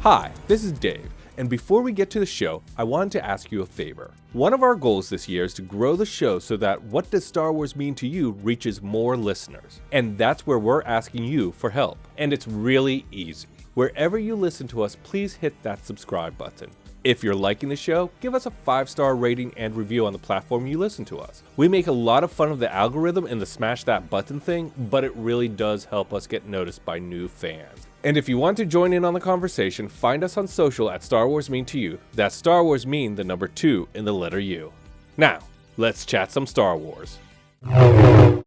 Hi, this is Dave, and before we get to the show, I wanted to ask you a favor. One of our goals this year is to grow the show so that What Does Star Wars Mean to You reaches more listeners. And that's where we're asking you for help. And it's really easy. Wherever you listen to us, please hit that subscribe button. If you're liking the show, give us a 5-star rating and review on the platform you listen to us. We make a lot of fun of the algorithm and the smash that button thing, but it really does help us get noticed by new fans. And if you want to join in on the conversation, find us on social at Star Wars Mean to You. That's Star Wars Mean, the number 2 in the letter U. Now, let's chat some Star Wars. Hello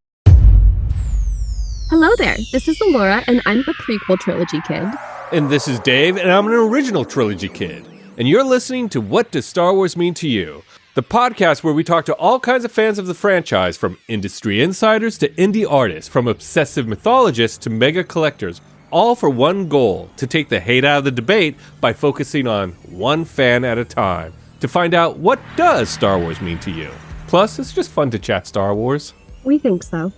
there, this is Elora, and I'm the prequel Trilogy kid. And this is Dave, and I'm an original Trilogy kid. And you're listening to What Does Star Wars Mean to You? The podcast where we talk to all kinds of fans of the franchise, from industry insiders to indie artists, from obsessive mythologists to mega collectors, all for one goal, to take the hate out of the debate by focusing on one fan at a time, to find out what does Star Wars mean to you. Plus, it's just fun to chat Star Wars. We think so.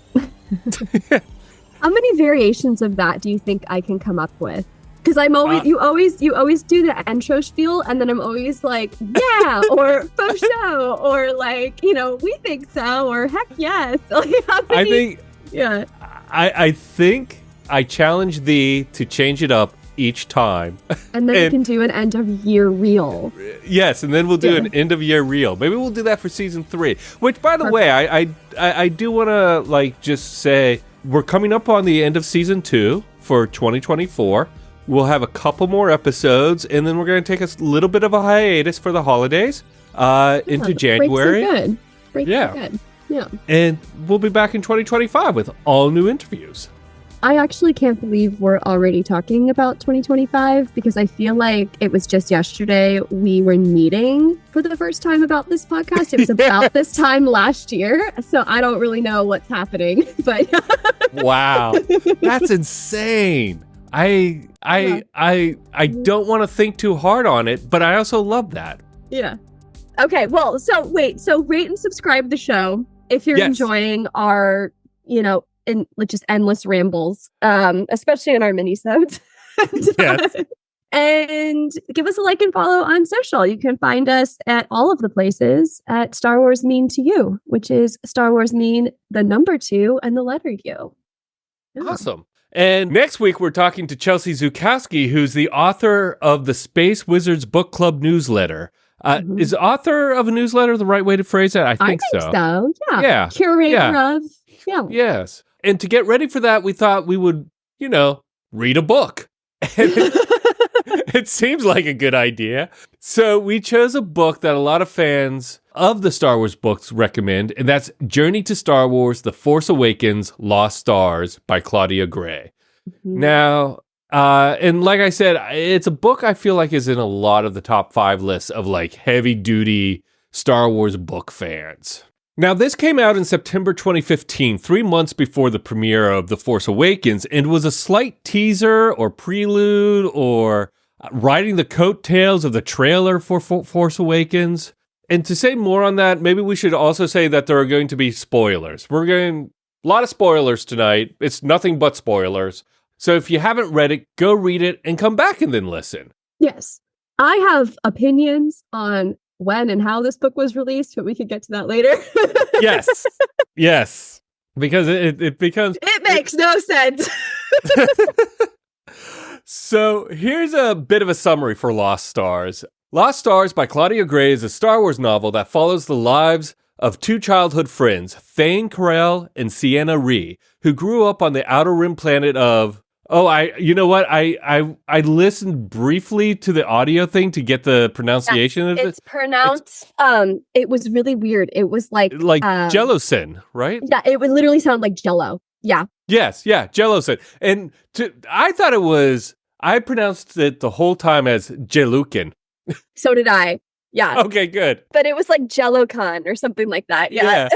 How many variations of that do you think I can come up with? Because I'm always, you always do the intro spiel, and then I'm always like, yeah, or for show, or like, we think so, or heck yes. I think I challenge thee to change it up each time. And then we can do an end of year reel. Yes, and then we'll do an end of year reel. Maybe we'll do that for season 3. Which, by the way, I do want to just say we're coming up on the end of season 2 for 2024. We'll have a couple more episodes, and then we're going to take a little bit of a hiatus for the holidays into January. Breaks are good. Yeah. And we'll be back in 2025 with all new interviews. I actually can't believe we're already talking about 2025, because I feel like it was just yesterday we were meeting for the first time about this podcast. It was about this time last year, so I don't really know what's happening. But wow, that's insane. I don't want to think too hard on it, but I also love that. Yeah. Okay, well, so rate and subscribe the show if you're enjoying our, just endless rambles, especially in our minisodes. Yes. And give us a like and follow on social. You can find us at all of the places at Star Wars Mean to You, which is Star Wars Mean, the number 2 and the letter U. Yeah. Awesome. And next week, we're talking to Chelsea Zukowski, who's the author of the Space Wizards Book Club newsletter. Is author of a newsletter the right way to phrase that? I think so. Yeah. Curator of. Yeah. Yes. And to get ready for that, we thought we would, read a book. It seems like a good idea. So we chose a book that a lot of fans of the Star Wars books recommend, and that's Journey to Star Wars, The Force Awakens, Lost Stars by Claudio Gray. Mm-hmm. Now, and like I said, it's a book I feel like is in a lot of the top 5 lists of heavy-duty Star Wars book fans. Now, this came out in September 2015, 3 months before the premiere of The Force Awakens, and was a slight teaser or prelude or riding the coattails of the trailer for Force Awakens. And to say more on that, maybe we should also say that there are going to be spoilers. We're going a lot of spoilers tonight. It's nothing but spoilers. So if you haven't read it, go read it and come back and then listen. Yes. I have opinions on when and how this book was released, but we could get to that later. Yes. Because it becomes... It makes no sense. So here's a bit of a summary for Lost Stars. Lost Stars by Claudio Gray is a Star Wars novel that follows the lives of 2 childhood friends, Thane Carell and Sienna Rhee, who grew up on the outer rim planet of... I listened briefly to the audio thing to get the pronunciation of it. It's pronounced. It was really weird. It was like Jellocin, right? Yeah, it would literally sound like Jello. Yeah. Yes, yeah, Jellocin. And I thought it was. I pronounced it the whole time as Jelukin. So did I. Yeah. Okay, good. But it was like JelloCon or something like that. Yeah.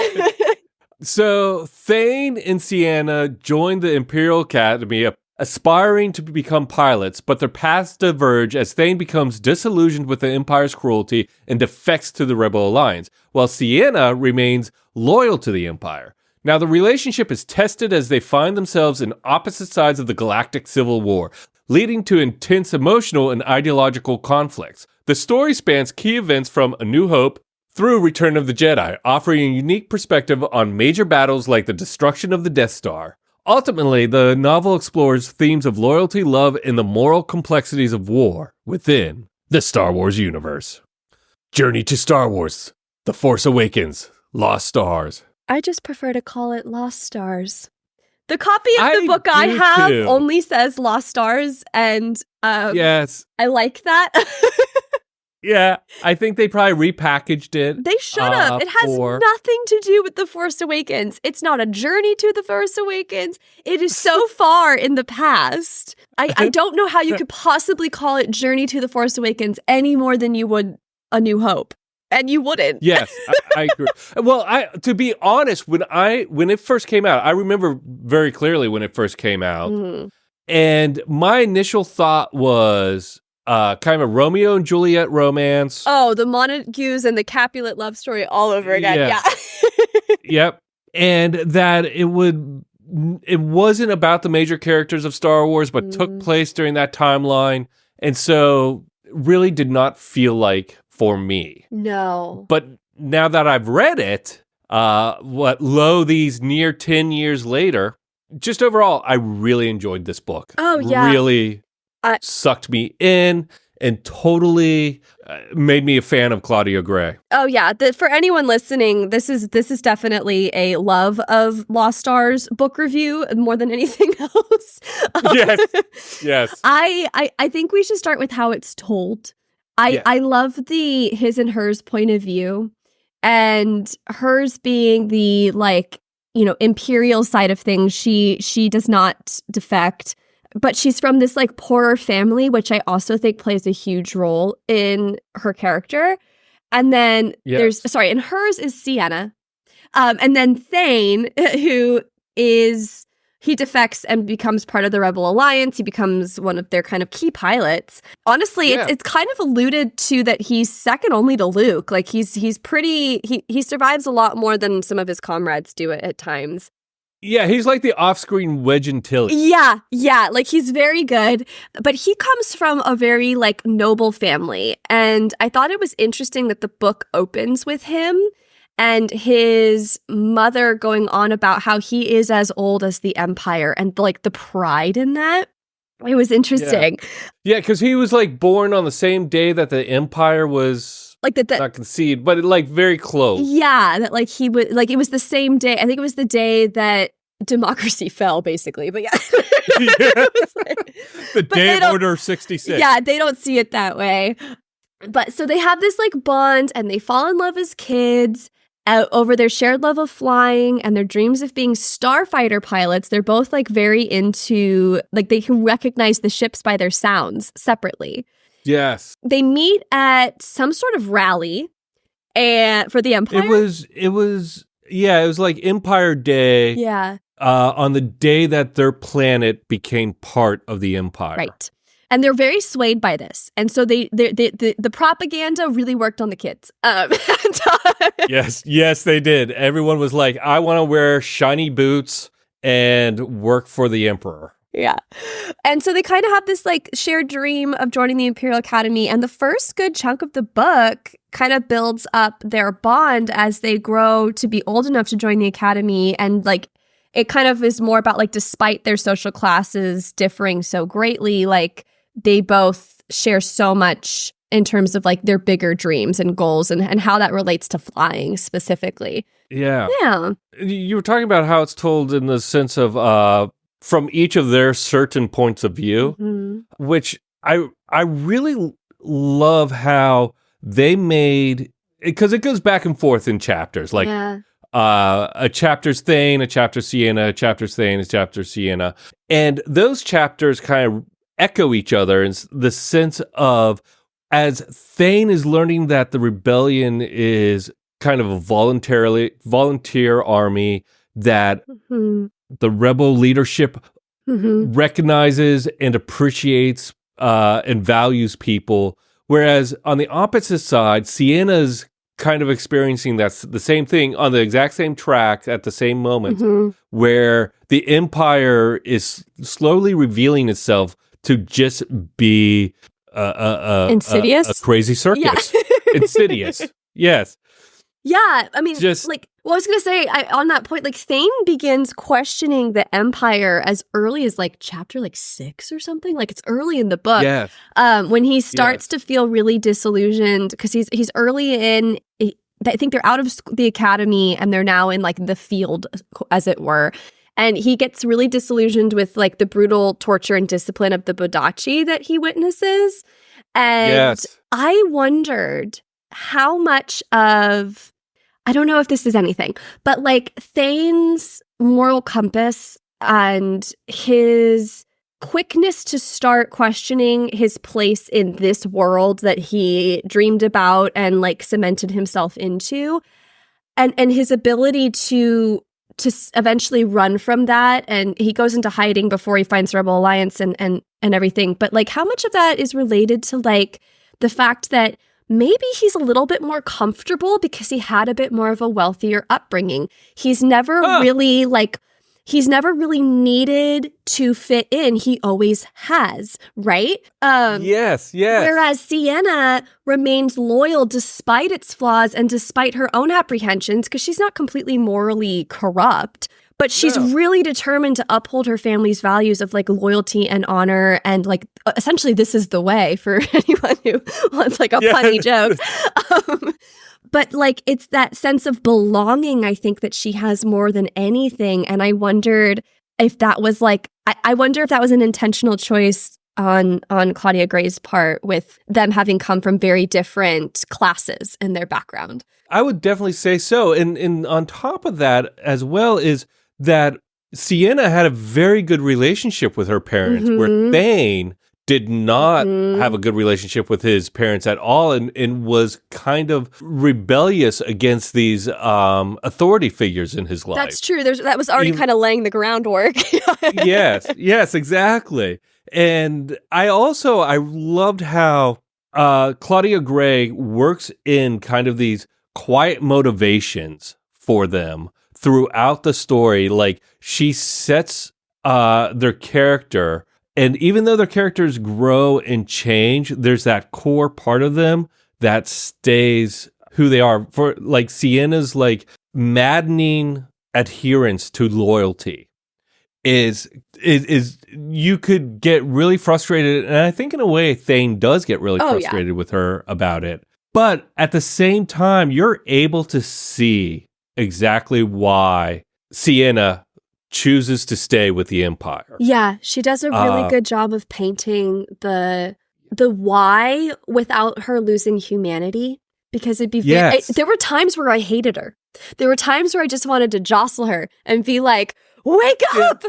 So Thane and Sienna joined the Imperial Academy, aspiring to become pilots, but their paths diverge as Thane becomes disillusioned with the Empire's cruelty and defects to the Rebel Alliance, while Sienna remains loyal to the Empire. Now, the relationship is tested as they find themselves in opposite sides of the galactic civil war. leading to intense emotional and ideological conflicts. The story spans key events from A New Hope through Return of the Jedi, offering a unique perspective on major battles like the destruction of the Death Star. Ultimately, the novel explores themes of loyalty, love, and the moral complexities of war within the Star Wars universe. Journey to Star Wars, The Force Awakens, Lost Stars. I just prefer to call it Lost Stars. The copy of the book I do have too. only says Lost Stars, and Yes. I like that. Yeah, I think they probably repackaged it. They should have. It has nothing to do with The Force Awakens. It's not a journey to The Force Awakens. It is so far in the past. I don't know how you could possibly call it Journey to The Force Awakens any more than you would A New Hope. And you wouldn't. Yes, I agree. Well, to be honest, when it first came out, I remember very clearly when it first came out. Mm-hmm. And my initial thought was kind of a Romeo and Juliet romance. Oh, the Montagues and the Capulet love story all over again. Yeah. Yep. And that it wasn't about the major characters of Star Wars, but took place during that timeline. And so really did not feel like for me. No. But now that I've read it, these near 10 years later, just overall, I really enjoyed this book. Oh, yeah. Really sucked me in and totally made me a fan of Claudio Gray. Oh, yeah. For anyone listening, this is definitely a love of Lost Stars book review more than anything else. Yes. I think we should start with how it's told. I love the his and hers point of view, and hers being the Imperial side of things. She does not defect, but she's from this poorer family, which I also think plays a huge role in her character. And then and hers is Sienna, and then Thane, who is. He defects and becomes part of the Rebel Alliance. He becomes one of their kind of key pilots. Honestly, it's kind of alluded to that he's second only to Luke. He's pretty. He survives a lot more than some of his comrades do at times. Yeah, he's like the off-screen Wedge Antilles. Yeah. He's very good, but he comes from a very noble family, and I thought it was interesting that the book opens with him. And his mother going on about how he is as old as the Empire and the pride in that. It was interesting. Yeah, because he was born on the same day that the Empire was not conceived, but very close. Yeah, that he would it was the same day. I think it was the day that democracy fell, basically. But yeah, the day of Order 66. Yeah, they don't see it that way. But so they have this bond, and they fall in love as kids. Over their shared love of flying and their dreams of being starfighter pilots. They're both very into they can recognize the ships by their sounds separately. Yes. They meet at some sort of rally and for the Empire. It was Empire Day. Yeah. On the day that their planet became part of the Empire. Right. And they're very swayed by this. And so the propaganda really worked on the kids. Yes, they did. Everyone was like, I want to wear shiny boots and work for the Emperor. Yeah. And so they kind of have this shared dream of joining the Imperial Academy. And the first good chunk of the book kind of builds up their bond as they grow to be old enough to join the Academy. And it kind of is more about despite their social classes differing so greatly, they both share so much in terms of their bigger dreams and goals and how that relates to flying specifically. Yeah. Yeah. You were talking about how it's told in the sense of from each of their certain points of view, which I really love how they made, because it goes back and forth in chapters. A chapter's Thane, a chapter's Sienna, a chapter's Thane, a chapter's Sienna. And those chapters kind of echo each other in the sense of as Thane is learning that the rebellion is kind of a volunteer army that the rebel leadership recognizes and appreciates and values people. Whereas on the opposite side, Sienna's kind of experiencing the same thing on the exact same track at the same moment, where the Empire is slowly revealing itself to just be Insidious? a crazy circus. Yeah. Insidious. Yes. Yeah, I mean, Just- like, well, I was going to say, on that point, like, Thane begins questioning the Empire as early as, like, chapter, like, 6 or something. Like, it's early in the book. Yes. When he starts to feel really disillusioned, because he's early in, I think they're out of the academy, and they're now in, like, the field, as it were. And he gets really disillusioned with, like, the brutal torture and discipline of the Bodachi that he witnesses. And Yes. I wondered how much of, I don't know if this is anything, but like Thane's moral compass and his quickness to start questioning his place in this world that he dreamed about and like cemented himself into, and his ability to eventually run from that, and he goes into hiding before he finds Rebel Alliance and everything. But like, how much of that is related to like the fact that maybe he's a little bit more comfortable because he had a bit more of a wealthier upbringing. He's never really needed to fit in. He always has, right? Yes. Whereas Sienna remains loyal despite its flaws and despite her own apprehensions, because she's not completely morally corrupt. But she's really determined to uphold her family's values of like loyalty and honor, and like essentially this is the way for anyone who wants like a funny joke. But like, it's that sense of belonging, I think, that she has more than anything. And I wondered if that was like, I wonder if that was an intentional choice on Claudia Gray's part, with them having come from very different classes in their background. I would definitely say so. And on top of that as well is that Sienna had a very good relationship with her parents, where Thane did not have a good relationship with his parents at all, and was kind of rebellious against these authority figures in his life. That's true. That was already kind of laying the groundwork. Yes, exactly. And I loved how Claudia Gray works in kind of these quiet motivations for them throughout the story. Like, she sets their character, and even though their characters grow and change, there's that core part of them that stays who they are. For like Sienna's like maddening adherence to loyalty is you could get really frustrated, and I think in a way Thane does get really frustrated with her about it. But at the same time, you're able to see exactly why Sienna chooses to stay with the Empire. Yeah, she does a really good job of painting the why without her losing humanity. Because it'd be there were times where I hated her. There were times where I just wanted to jostle her and be like, "Wake up!"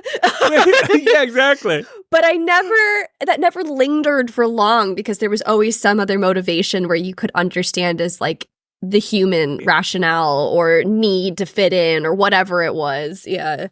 Yeah, exactly. But that never lingered for long, because there was always some other motivation where you could understand as like the human rationale or need to fit in or whatever it was. Yeah.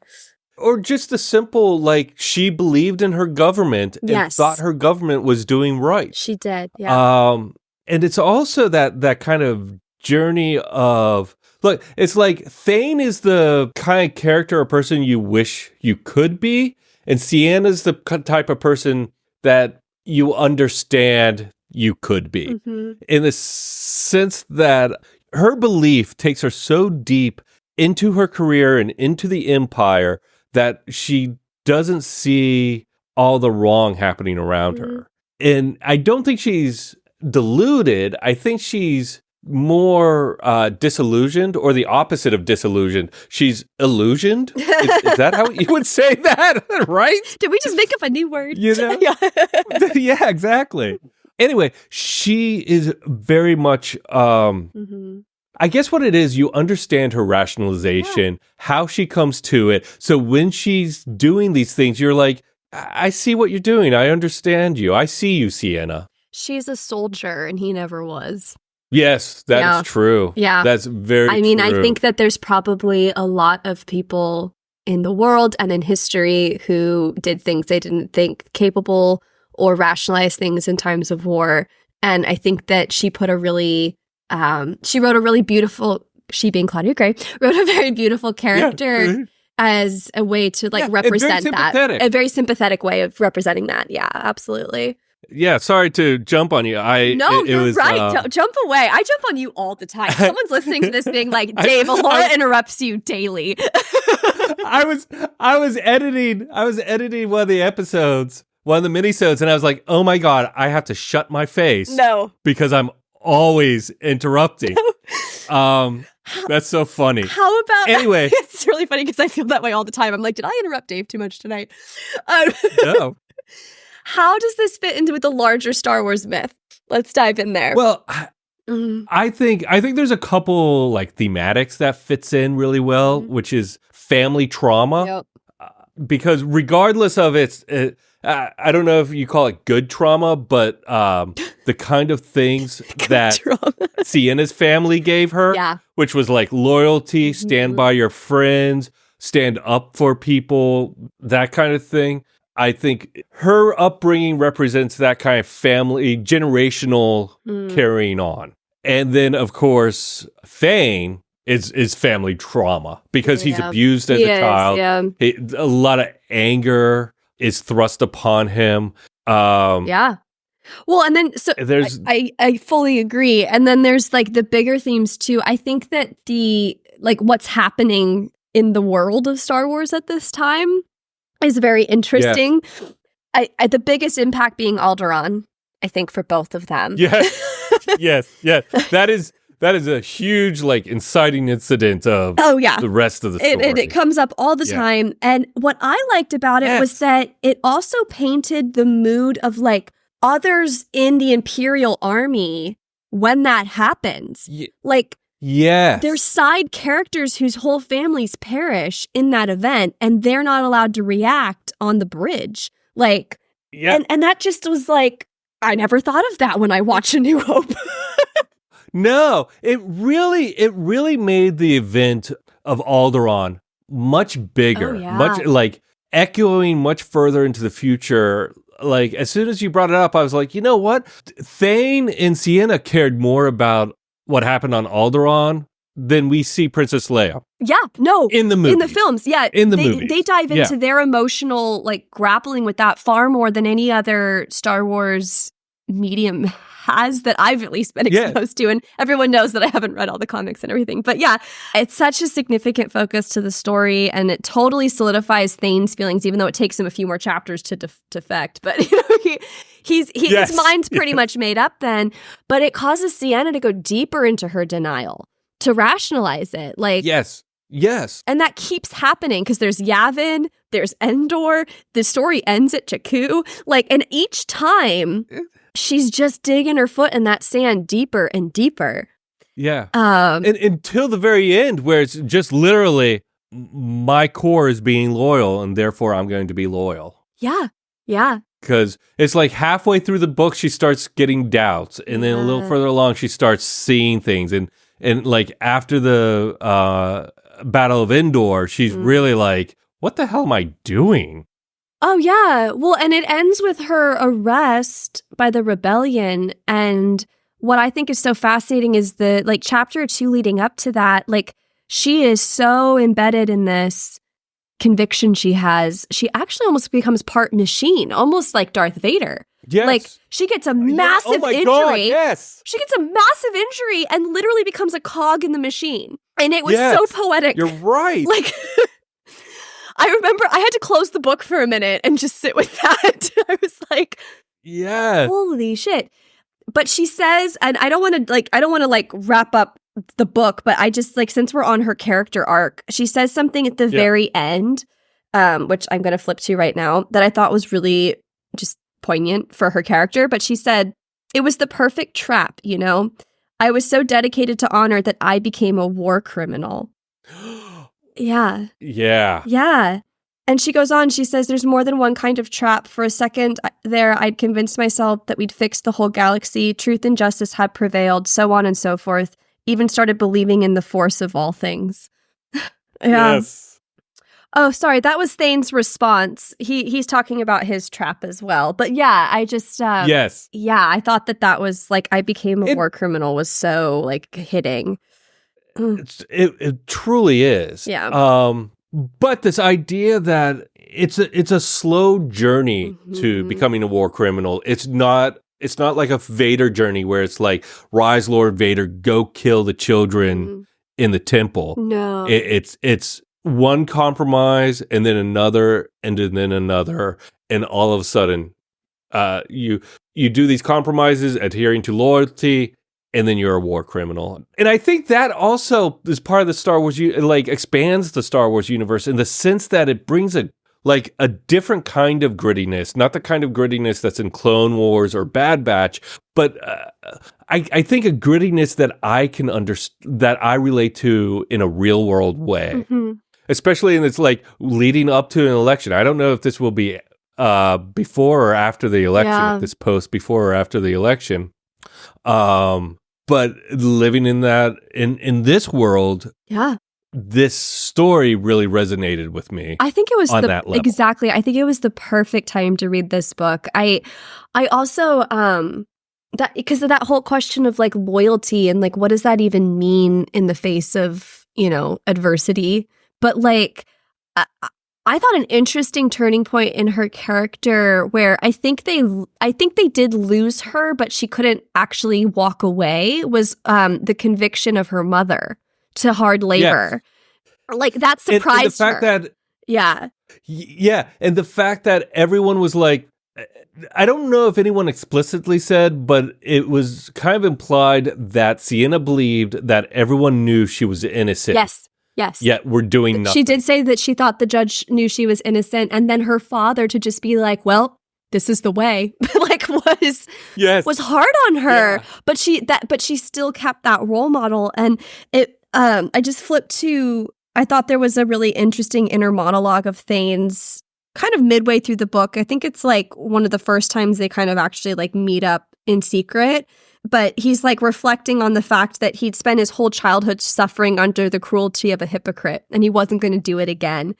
Or just the simple, like, she believed in her government and thought her government was doing right. She did, yeah. And it's also that kind of journey of, look, it's like Thane is the kind of character or person you wish you could be, and Sienna's the type of person that you understand you could be. In the sense that her belief takes her so deep into her career and into the Empire that she doesn't see all the wrong happening around her. And I don't think she's deluded. I think she's more disillusioned, or the opposite of disillusioned. She's illusioned. Is that how you would say that? Right? Did we just make up a new word? You know? Yeah, exactly. Anyway, she is very much, I guess what it is, you understand her rationalization, how she comes to it. So when she's doing these things, you're like, I see what you're doing. I understand you. I see you, Sienna. She's a soldier, and he never was. Yes, that is true. Yeah. That's very true. I mean, I think that there's probably a lot of people in the world and in history who did things they didn't think capable, or rationalize things in times of war. And I think that she put a really, she wrote a really beautiful, she being Claudia Gray, wrote a very beautiful character as a way to like and represent very that. sympathetic. A very sympathetic way of representing that. Yeah, absolutely. Yeah, sorry to jump on you. You're right. Don't jump away. I jump on you all the time. Someone's listening to this being like, Dave, Elora interrupts you daily. I was editing one of the episodes, one of the minisodes, and I was like, oh my God, I have to shut my face. No. Because I'm always interrupting. That's so funny. How about anyway? It's really funny because I feel that way all the time. I'm like, did I interrupt Dave too much tonight? No. How does this fit into the larger Star Wars myth? Let's dive in there. Well, I think there's a couple like thematics that fits in really well, which is family trauma. Yep. Because regardless of I don't know if you call it good trauma, but the kind of things that Sienna's family gave her, which was like loyalty, stand by your friends, stand up for people, that kind of thing. I think her upbringing represents that kind of family, generational carrying on. And then, of course, Thane is family trauma because he's abused as a child. Yeah. A lot of anger is thrust upon him. Yeah. Well, and then so I fully agree. And then there's like the bigger themes too. I think that what's happening in the world of Star Wars at this time is very interesting. Yes. The biggest impact being Alderaan, I think, for both of them. Yes. That is a huge, like, inciting incident of the rest of the story. It comes up all the time. And what I liked about it was that it also painted the mood of, like, others in the Imperial army when that happens. There's side characters whose whole families perish in that event, and they're not allowed to react on the bridge. And that just was like, I never thought of that when I watched A New Hope. No, it really made the event of Alderaan much bigger, much like echoing much further into the future. Like, as soon as you brought it up, I was like, you know what? Thane and Sienna cared more about what happened on Alderaan than we see Princess Leia. Yeah, no. In the movies. In the films, yeah. In the movies. They dive into their emotional, like, grappling with that far more than any other Star Wars medium has that I've at least been exposed to. And everyone knows that I haven't read all the comics and everything. But yeah, it's such a significant focus to the story, and it totally solidifies Thane's feelings, even though it takes him a few more chapters to defect. But his mind's pretty much made up then. But it causes Sienna to go deeper into her denial, to rationalize it. Like, yes. And that keeps happening because there's Yavin, there's Endor, the story ends at Jakku. Like, and each time she's just digging her foot in that sand deeper and deeper. Yeah. And until the very end, where it's just literally, my core is being loyal, and therefore I'm going to be loyal. Yeah. Yeah. Because it's like halfway through the book, she starts getting doubts. And then a little further along, she starts seeing things. And like after the Battle of Endor, she's really like, what the hell am I doing? Oh, yeah. Well, and it ends with her arrest by the rebellion. And what I think is so fascinating is the, like, chapter 2 leading up to that, like, she is so embedded in this conviction she has. She actually almost becomes part machine, almost like Darth Vader. Yes. Like, she gets a massive injury. God, yes. She gets a massive injury and literally becomes a cog in the machine. And it was so poetic. You're right. Like, I remember I had to close the book for a minute and just sit with that. I was like, holy shit. But she says, and I don't want to wrap up the book, but I just, like, since we're on her character arc, she says something at the very end, which I'm going to flip to right now, that I thought was really just poignant for her character. But she said, it was the perfect trap, you know? I was so dedicated to honor that I became a war criminal. Yeah. Yeah. Yeah. And she goes on, she says, there's more than one kind of trap. For a second there, I'd convinced myself that we'd fixed the whole galaxy. Truth and justice had prevailed, so on and so forth. Even started believing in the force of all things. Yes. Oh, sorry. That was Thane's response. He's talking about his trap as well. But yeah, I just... yes. Yeah, I thought that was, like, I became a war criminal was so, like, hitting. It truly is. Yeah. But this idea that it's a slow journey to becoming a war criminal. It's not like a Vader journey where it's like, rise, Lord Vader, go kill the children in the temple. No. It's one compromise and then another and then another. And all of a sudden, you do these compromises, adhering to loyalty, and then you're a war criminal. And I think that also is part of the Star Wars, expands the Star Wars universe in the sense that it brings a different kind of grittiness, not the kind of grittiness that's in Clone Wars or Bad Batch, but I think a grittiness that I can that I relate to in a real world way, especially in it's like leading up to an election. I don't know if this will be before or after the election, if this post before or after the election. But living in that, in this world, this story really resonated with me. I think it was on that level. Exactly. I think it was the perfect time to read this book. I also that because of that whole question of like loyalty and like what does that even mean in the face of, adversity. But like I thought an interesting turning point in her character where I think they did lose her, but she couldn't actually walk away was the conviction of her mother to hard labor. Yes. Like that surprised her. And the fact that yeah, and the fact that everyone was like, I don't know if anyone explicitly said, but it was kind of implied that Sienna believed that everyone knew she was innocent. Yes. Yet we're doing nothing. She did say that she thought the judge knew she was innocent, and then her father to just be like, well, this is the way, like was hard on her. Yeah. But she still kept that role model. And I just flipped to, I thought there was a really interesting inner monologue of Thane's kind of midway through the book. I think it's like one of the first times they kind of actually like meet up in secret. But he's like reflecting on the fact that he'd spent his whole childhood suffering under the cruelty of a hypocrite and he wasn't going to do it again.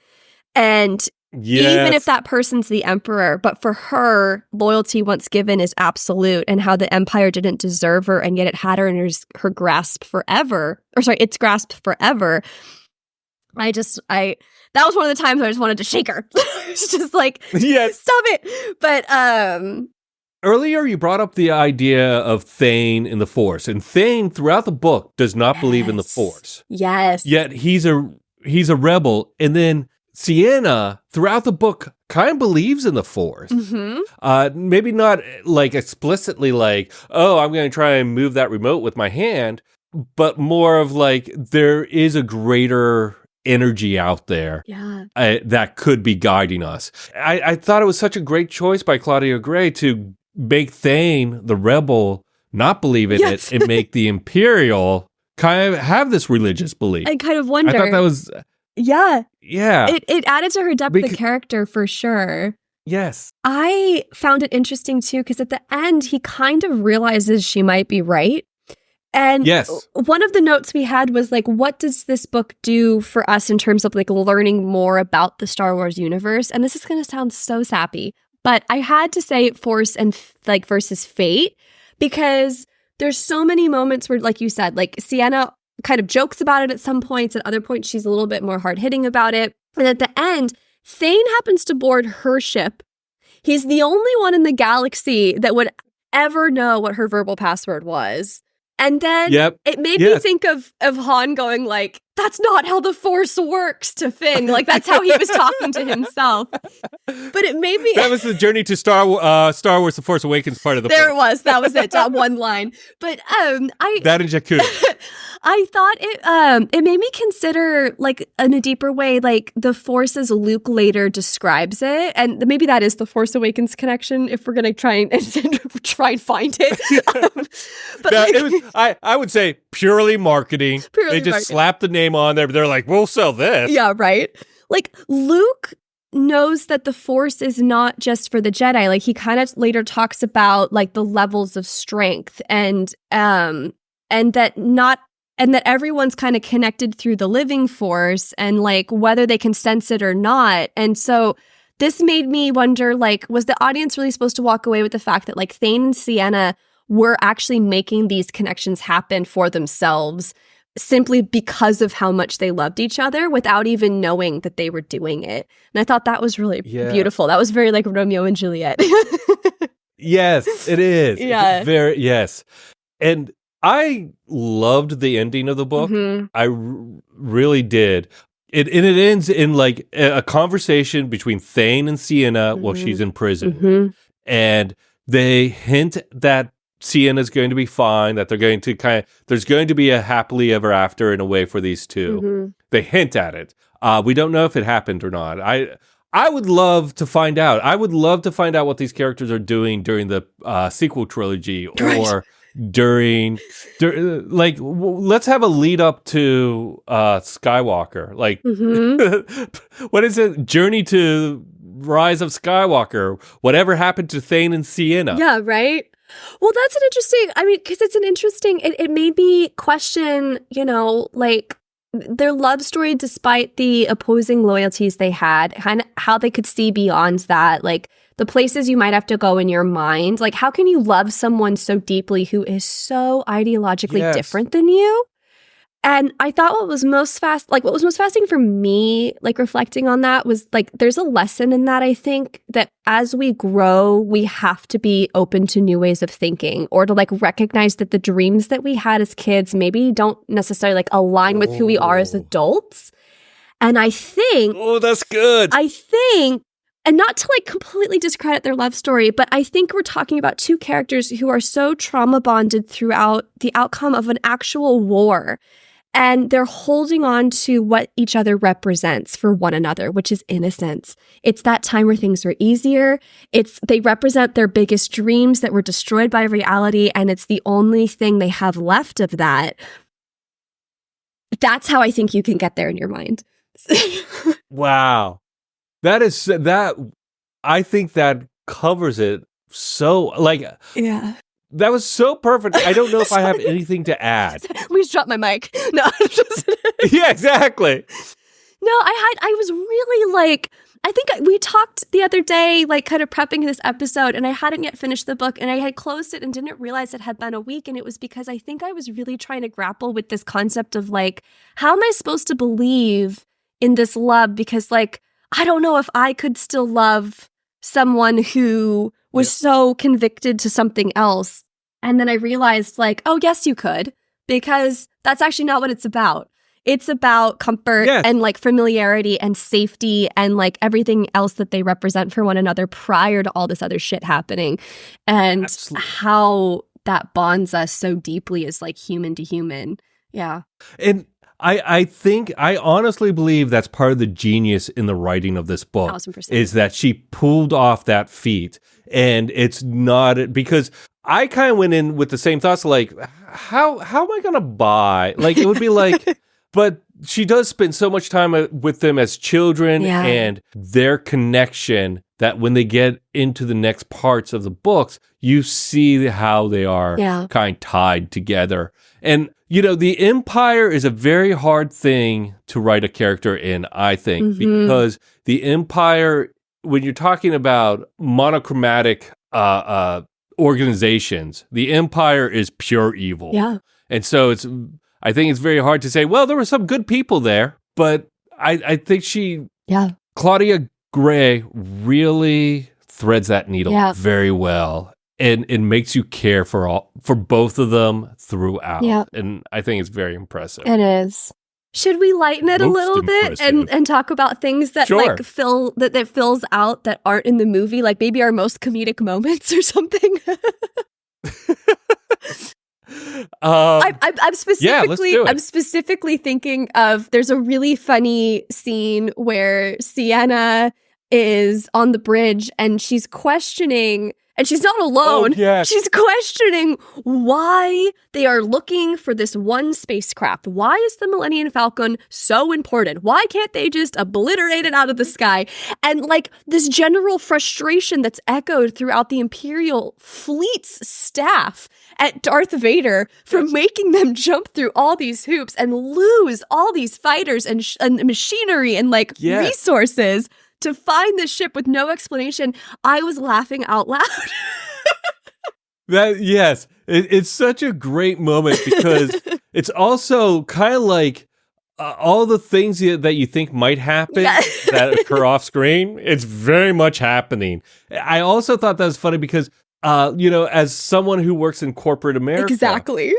And even if that person's the emperor, but for her, loyalty once given is absolute, and how the empire didn't deserve her and yet it had her in her grasp forever. Or sorry, its grasp forever. That was one of the times I just wanted to shake her. It's just like, stop it. But earlier, you brought up the idea of Thane in the Force, and Thane throughout the book does not believe in the Force. Yes. Yet he's a rebel, and then Sienna throughout the book kind of believes in the Force. Maybe not like explicitly like, oh, I'm going to try and move that remote with my hand, but more of like there is a greater energy out there that could be guiding us. I thought it was such a great choice by Claudio Gray to make Thane, the rebel, not believe in it and make the Imperial kind of have this religious belief. I kind of wonder. I thought that was... Yeah. Yeah. It added to her depth of character for sure. Yes. I found it interesting too because at the end, he kind of realizes she might be right. And one of the notes we had was like, what does this book do for us in terms of like learning more about the Star Wars universe? And this is going to sound so sappy, but I had to say Force and like versus Fate because there's so many moments where, like you said, like Sienna kind of jokes about it at some points. At other points, she's a little bit more hard-hitting about it. And at the end, Thane happens to board her ship. He's the only one in the galaxy that would ever know what her verbal password was. And then it made me think of Han going like, that's not how the Force works to Finn. Like, that's how he was talking to himself. But it made me... That was the journey to Star Wars, The Force Awakens part of the There book. it was. That was it. That one line. But that and Jakku. I thought it made me consider, like, in a deeper way, like, the Force as Luke later describes it. And maybe that is the Force Awakens connection, if we're going to try and find it. But it was, I would say, purely marketing. They just slapped the name on there, but they're like, we'll sell this. Yeah, right? Like, Luke knows that the Force is not just for the Jedi. Like, he kind of later talks about, like, the levels of strength and that everyone's kind of connected through the living Force and like whether they can sense it or not. And so this made me wonder, like, was the audience really supposed to walk away with the fact that like Thane and Sienna were actually making these connections happen for themselves simply because of how much they loved each other without even knowing that they were doing it. And I thought that was really beautiful. That was very like Romeo and Juliet. Yes, it is. Yeah. It's very, yes. And I loved the ending of the book. Mm-hmm. I really did. And it ends in like a conversation between Thane and Sienna while she's in prison. Mm-hmm. And they hint that Sienna's going to be fine, that they're going to there's going to be a happily ever after in a way for these two. Mm-hmm. They hint at it. We don't know if it happened or not. I would love to find out. I would love to find out what these characters are doing during the sequel trilogy or during like let's have a lead up to Skywalker. Like what is it? Journey to Rise of Skywalker. Whatever happened to Thane and Sienna? Yeah, right? Well, that's an interesting, I mean, because it's an interesting, it made me question, you know, like their love story despite the opposing loyalties they had, kind of how they could see beyond that, like the places you might have to go in your mind. Like, how can you love someone so deeply who is so ideologically different than you? And I thought what was most fascinating for me, like reflecting on that, was like there's a lesson in that. I think that as we grow, we have to be open to new ways of thinking, or to like recognize that the dreams that we had as kids maybe don't necessarily like align with who we are as adults. And I think, that's good. I think, and not to like completely discredit their love story, but I think we're talking about two characters who are so trauma bonded throughout the outcome of an actual war. And they're holding on to what each other represents for one another, which is innocence. It's that time where things were easier. They represent their biggest dreams that were destroyed by reality, and it's the only thing they have left of that. That's how I think you can get there in your mind. Wow. That I think that covers it so, like, yeah. That was so perfect. I don't know if I have anything to add. Let me just drop my mic. No, yeah, exactly. No, I was really like, I think we talked the other day, like kind of prepping this episode, and I hadn't yet finished the book, and I had closed it and didn't realize it had been a week. And it was because I think I was really trying to grapple with this concept of like, how am I supposed to believe in this love? Because like, I don't know if I could still love someone who was so convicted to something else. And then I realized like, oh, yes, you could, because that's actually not what it's about. It's about comfort and like familiarity and safety and like everything else that they represent for one another prior to all this other shit happening. And how that bonds us so deeply as like human to human. Yeah. And I think, I honestly believe that's part of the genius in the writing of this book 1000%. Is that she pulled off that feat. And it's not, because I kind of went in with the same thoughts, like, how am I going to buy? Like, it would be like, but she does spend so much time with them as children and their connection that when they get into the next parts of the books, you see how they are kind of tied together. And, you know, the Empire is a very hard thing to write a character in, I think, because the Empire, when you're talking about monochromatic organizations, the Empire is pure evil. Yeah. And so I think it's very hard to say, well, there were some good people there, but I think Claudia Gray really threads that needle very well. And it makes you care for both of them throughout. Yeah. And I think it's very impressive. It is. Should we lighten it a little bit and talk about things that like that fills out that aren't in the movie, like maybe our most comedic moments or something? I'm specifically thinking of, there's a really funny scene where Sienna is on the bridge and she's questioning. And she's not alone. Oh, yes. She's questioning why they are looking for this one spacecraft. Why is the Millennium Falcon so important? Why can't they just obliterate it out of the sky? And like this general frustration that's echoed throughout the Imperial fleet's staff at Darth Vader for making them jump through all these hoops and lose all these fighters and machinery and like resources to find this ship with no explanation. I was laughing out loud. It's such a great moment because it's also kind of like all the things that you think might happen that occur off screen. It's very much happening. I also thought that was funny because, as someone who works in corporate America, Exactly.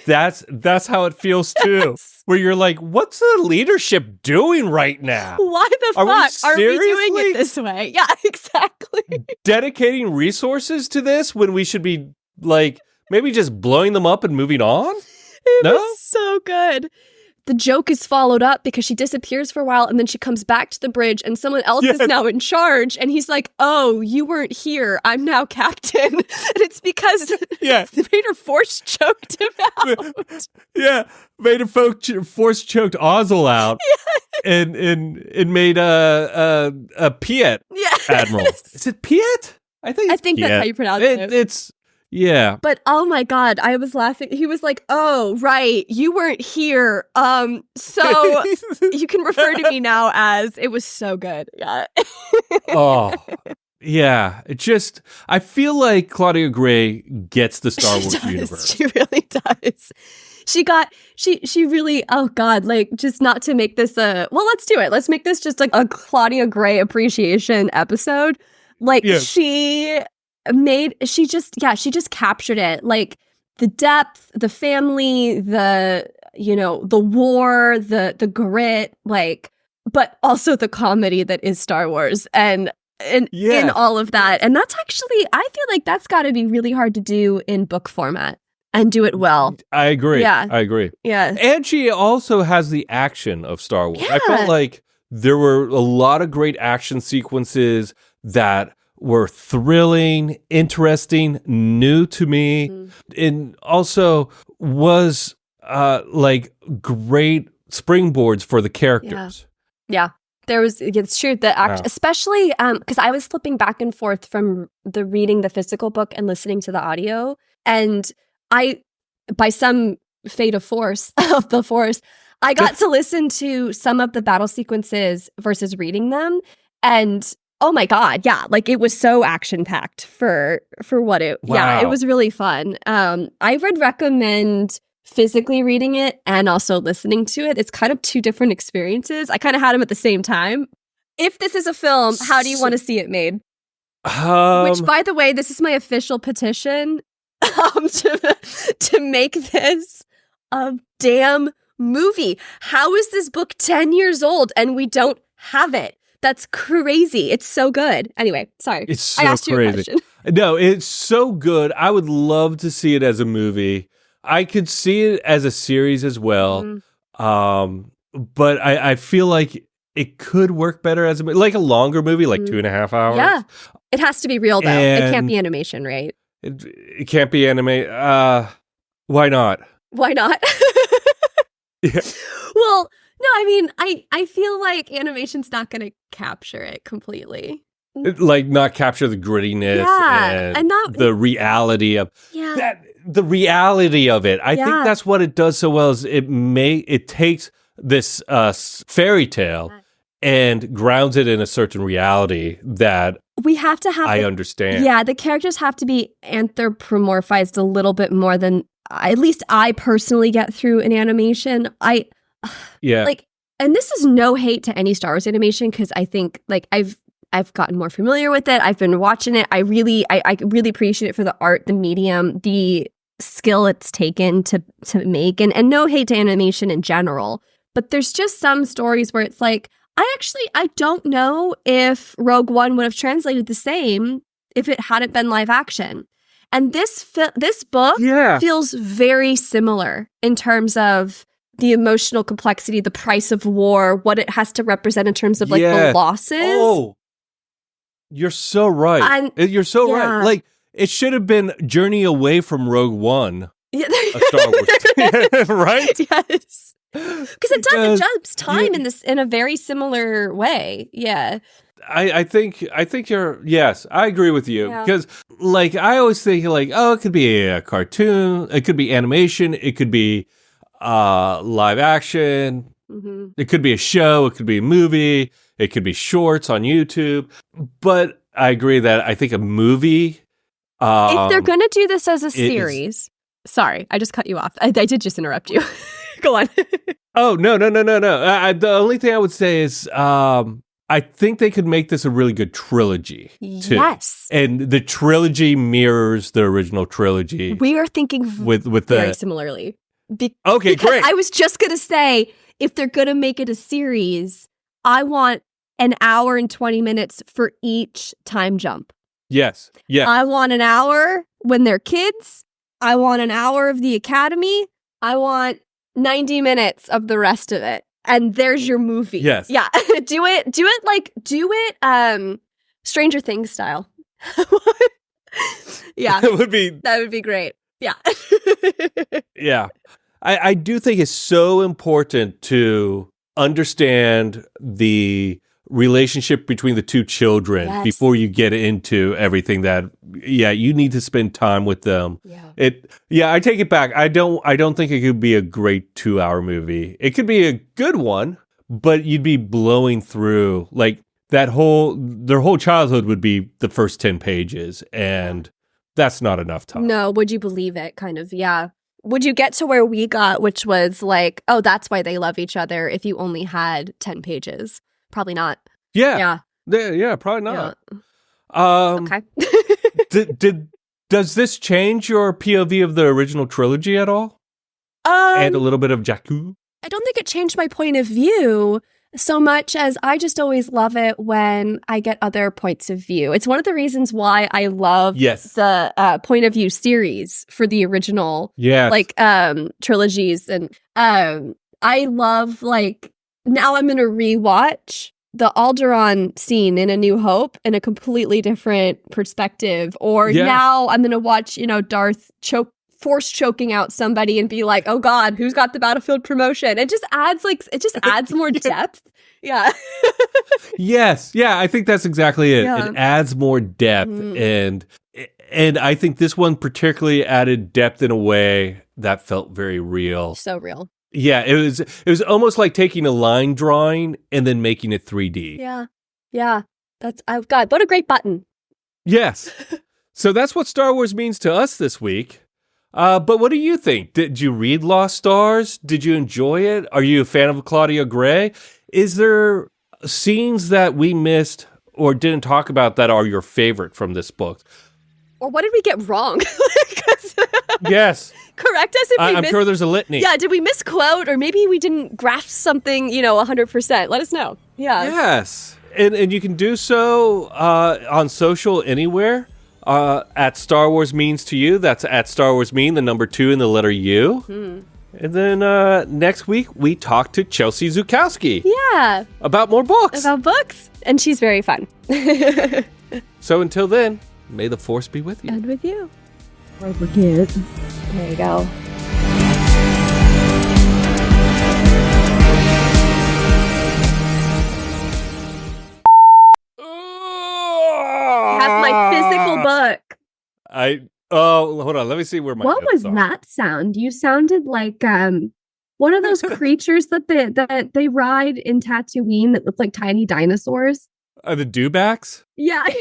That's how it feels too. Where you're like, what's the leadership doing right now? Why the fuck are we doing it this way? Yeah, exactly. Dedicating resources to this when we should be like maybe just blowing them up and moving on? It was so good. The joke is followed up because she disappears for a while and then she comes back to the bridge and someone else is now in charge. And he's like, oh, you weren't here. I'm now captain. And it's because Vader force choked him out. Yeah. Vader force choked Ozzel out and made a Piet admiral. Is it Piet? I think that's how you pronounce it. It's... Yeah. But oh my God, I was laughing. He was like, oh, right, you weren't here. So you can refer to me now as, it was so good. Yeah. Oh, yeah. It just, I feel like Claudio Gray gets the Star Wars universe. She really does. She really, oh God, like just not to make this let's do it. Let's make this just like a Claudio Gray appreciation episode. Like she just captured it, like the depth, the family, the war, the grit, like, but also the comedy that is Star Wars and in all of that. And that's actually, I feel like that's got to be really hard to do in book format and do it well. I agree. Yeah. I agree. Yeah. And she also has the action of Star Wars. Yeah. I felt like there were a lot of great action sequences that were thrilling, interesting, new to me, and also was like great springboards for the characters. Yeah. It's true, especially because I was flipping back and forth from reading the physical book and listening to the audio, and I, by some fate of the force, I got to listen to some of the battle sequences versus reading them, and oh my God, yeah, like it was so action-packed for what it... Wow. Yeah, it was really fun. I would recommend physically reading it and also listening to it. It's kind of two different experiences. I kind of had them at the same time. If this is a film, how do you want to see it made? Which, by the way, this is my official petition to make this a damn movie. How is this book 10 years old and we don't have it? That's crazy. It's so good. Anyway, sorry. It's so I asked crazy. You a question. No, it's so good. I would love to see it as a movie. I could see it as a series as well. But I feel like it could work better as like a longer movie, like 2.5 hours. Yeah. It has to be real, though. It can't be animation, right? It can't be anime. Why not? Why not? Yeah. Well, no, I mean, I feel like animation's not going to capture it completely. Like not capture the grittiness and not the reality of that. The reality of it. I think that's what it does so well. Is it takes this fairy tale and grounds it in a certain reality that we have to have. I understand. Yeah, the characters have to be anthropomorphized a little bit more than at least I personally get through an animation. Like, and this is no hate to any Star Wars animation because I think like I've gotten more familiar with it. I've been watching it. I really appreciate it for the art, the medium, the skill it's taken to make, and no hate to animation in general. But there's just some stories where it's like, I don't know if Rogue One would have translated the same if it hadn't been live action. And this book feels very similar in terms of the emotional complexity, the price of war, what it has to represent in terms of like the losses. Oh, you're so right. You're so right. Like it should have been Journey Away from Rogue One. Yeah. A Star Wars, right? Yes, because it jumps time in a very similar way. Yeah. I think you're, yes, I agree with you. Because like I always think like, oh, it could be a cartoon, it could be animation, it could be live action, it could be a show, it could be a movie, it could be shorts on YouTube. But I agree that I think a movie, if they're gonna do this as a series, Sorry, I just cut you off. I did just interrupt you. Go on. Oh, no. The only thing I would say is I think they could make this a really good trilogy, too. Yes. And the trilogy mirrors the original trilogy. We are thinking with very similarly. Okay, because great. I was just going to say, if they're going to make it a series, I want an hour and 20 minutes for each time jump. Yes. I want an hour when they're kids. I want an hour of the academy. I want 90 minutes of the rest of it. And there's your movie. Yes. Yeah. Do it Stranger Things style. Yeah. That would be great. Yeah. Yeah. I do think it's so important to understand the relationship between the two children before you get into everything that you need to spend time with them. I take it back. I don't think it could be a great 2-hour movie. It could be a good one, but you'd be blowing through like their whole childhood would be the first 10 pages, and that's not enough time. No, would you believe it? Kind of, yeah. Would you get to where we got, which was like, oh, that's why they love each other, if you only had 10 pages? Probably not. Yeah, probably not. Okay. Does this change your POV of the original trilogy at all? And a little bit of Jakku? I don't think it changed my point of view so much as I just always love it when I get other points of view. It's one of the reasons why I love the point of view series for the original trilogies. And I love, like, now I'm going to rewatch the Alderaan scene in A New Hope in a completely different perspective. Or now I'm going to watch, Darth force choking out somebody and be like, oh God, who's got the battlefield promotion? It just adds more depth. Yeah. Yes. Yeah, I think that's exactly it. Yeah. It adds more depth. And I think this one particularly added depth in a way that felt very real. So real. Yeah, it was almost like taking a line drawing and then making it 3D. Yeah. Yeah. God, what a great button. Yes. So that's what Star Wars means to us this week. But what do you think? Did you read Lost Stars? Did you enjoy it? Are you a fan of Claudio Gray? Is there scenes that we missed or didn't talk about that are your favorite from this book? Or what did we get wrong? Yes. Correct us if we I'm sure there's a litany. Yeah, did we misquote? Or maybe we didn't grasp something, 100%. Let us know. Yeah. Yes. And you can do so on social anywhere. At Star Wars Means to You. That's at Star Wars Mean, the number 2 and the letter U. And then next week, we talk to Chelsea Zukowski. Yeah. About more books. And she's very fun. So until then, may the Force be with you. And with you. Or forget. There you go. Have my physical book. Hold on. Let me see where my What was are. that sound? You sounded like one of those creatures that they ride in Tatooine that look like tiny dinosaurs. Are the dewbacks? Yeah. That's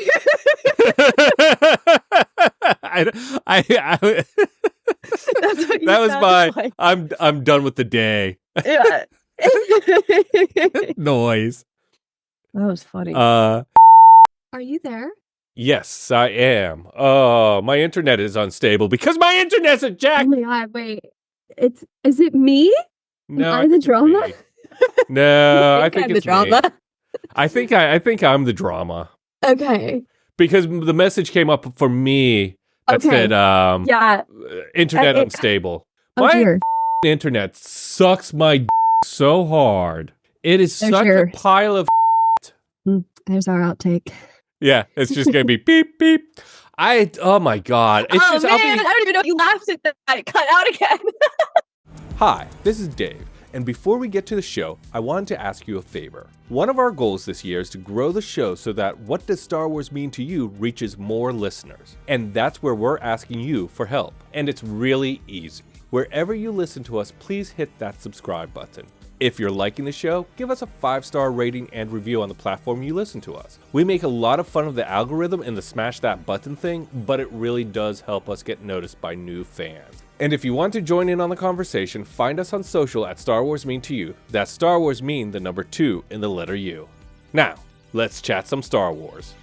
what you that was my like. I'm done with the day. Yeah. Noise. That was funny. Are you there? Yes, I am. Oh, my internet is unstable because my internet's a jack. Oh my God, wait. Is it me? No, Am I the drama? No, I think I'm it's the drama. me. I think I'm the drama. Okay. Because the message came up for me that said internet unstable. Oh, My dear. internet sucks my so hard. It is such a pile of There's our outtake. Yeah, it's just going to be beep, beep. Oh my God. It's just, man, I don't even know if you laughed at that. It cut out again. Hi, this is Dave. And before we get to the show, I wanted to ask you a favor. One of our goals this year is to grow the show so that What Does Star Wars Mean to You reaches more listeners. And that's where we're asking you for help. And it's really easy. Wherever you listen to us, please hit that subscribe button. If you're liking the show, give us a 5-star rating and review on the platform you listen to us. We make a lot of fun of the algorithm and the smash that button thing, but it really does help us get noticed by new fans. And if you want to join in on the conversation, find us on social at Star Wars Mean to You. That's Star Wars Mean, the number 2 in the letter U. Now, let's chat some Star Wars.